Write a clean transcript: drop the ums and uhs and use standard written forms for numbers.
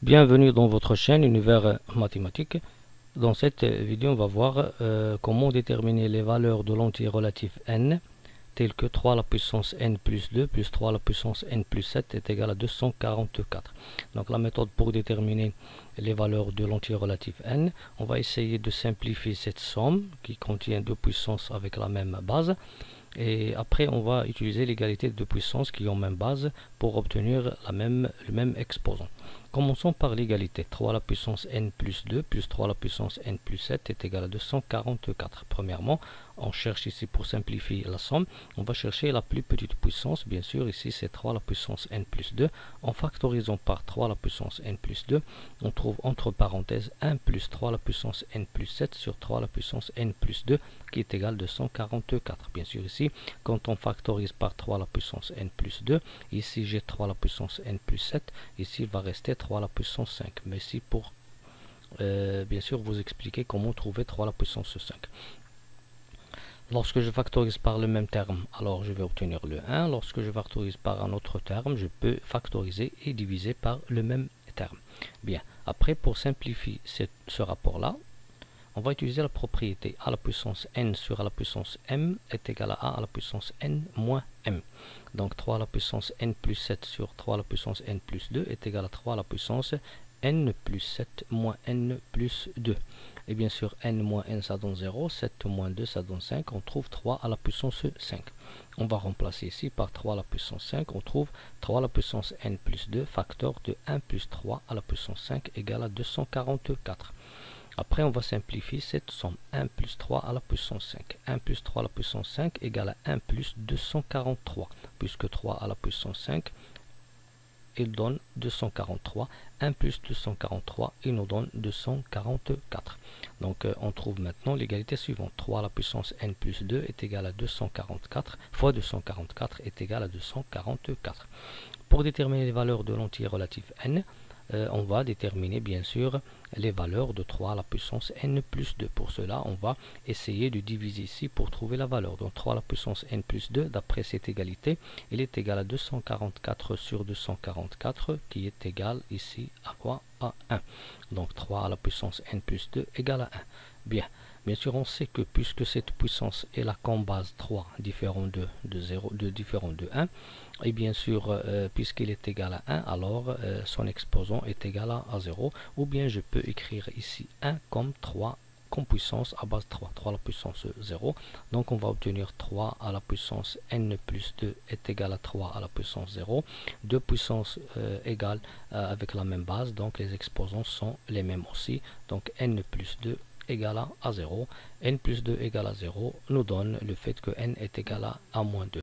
Bienvenue dans votre chaîne Univers Mathématique. Dans cette vidéo, on va voir comment déterminer les valeurs de l'entier relatif n, telles que 3 à la puissance n plus 2 plus 3 à la puissance n plus 7 est égal à 244. Donc la méthode pour déterminer les valeurs de l'entier relatif n, on va essayer de simplifier cette somme qui contient deux puissances avec la même base. Et après, on va utiliser l'égalité de deux puissances qui ont même base pour obtenir le même exposant. Commençons par l'égalité. 3 à la puissance n plus 2 plus 3 à la puissance n plus 7 est égal à 244. Premièrement, on cherche ici pour simplifier la somme. On va chercher la plus petite puissance. Bien sûr, ici c'est 3 à la puissance n plus 2. En factorisant par 3 à la puissance n plus 2, on trouve entre parenthèses 1 plus 3 à la puissance n plus 7 sur 3 à la puissance n plus 2 qui est égal à 244. Bien sûr, ici, quand on factorise par 3 à la puissance n plus 2, ici j'ai 3 à la puissance n plus 7, ici il va rester 3 à la puissance 5. Mais ici pour bien sûr vous expliquer comment trouver 3 à la puissance 5. Lorsque je factorise par le même terme, alors je vais obtenir le 1. Lorsque je factorise par un autre terme, je peux factoriser et diviser par le même terme. Bien, après pour simplifier ce rapport-là, on va utiliser la propriété a à la puissance n sur a à la puissance m est égal à a à la puissance n moins m. Donc 3 à la puissance n plus 7 sur 3 à la puissance n plus 2 est égal à 3 à la puissance n plus 7 moins n plus 2. Et bien sûr, n moins n ça donne 0, 7 moins 2 ça donne 5, on trouve 3 à la puissance 5. On va remplacer ici par 3 à la puissance 5, on trouve 3 à la puissance n plus 2, facteur de 1 plus 3 à la puissance 5 égale à 244. Après, on va simplifier cette somme. 1 plus 3 à la puissance 5. 1 plus 3 à la puissance 5 égale à 1 plus 243. Puisque 3 à la puissance 5, il donne 243. 1 plus 243, il nous donne 244. Donc, on trouve maintenant l'égalité suivante. 3 à la puissance n plus 2 est égal à 244 fois 244 est égal à 244. Pour déterminer les valeurs de l'entier relatif n, on va déterminer bien sûr les valeurs de 3 à la puissance n plus 2. Pour cela, on va essayer de diviser ici pour trouver la valeur. Donc 3 à la puissance n plus 2, d'après cette égalité, il est égal à 244 sur 244, qui est égal ici à quoi? À 1. Donc 3 à la puissance n plus 2 égale à 1. Bien sûr, on sait que puisque cette puissance est là comme base 3, différent de 0, différent de 1, et bien sûr, puisqu'il est égal à 1, alors son exposant est égal à 0, ou bien je peux écrire ici 1 comme 3 comme puissance à base 3, 3 à la puissance 0. Donc on va obtenir 3 à la puissance n plus 2 est égal à 3 à la puissance 0. Deux puissances égales avec la même base, donc les exposants sont les mêmes aussi. Donc n plus 2 égale à 0. n plus 2 égale à 0 nous donne le fait que n est égal à moins 2.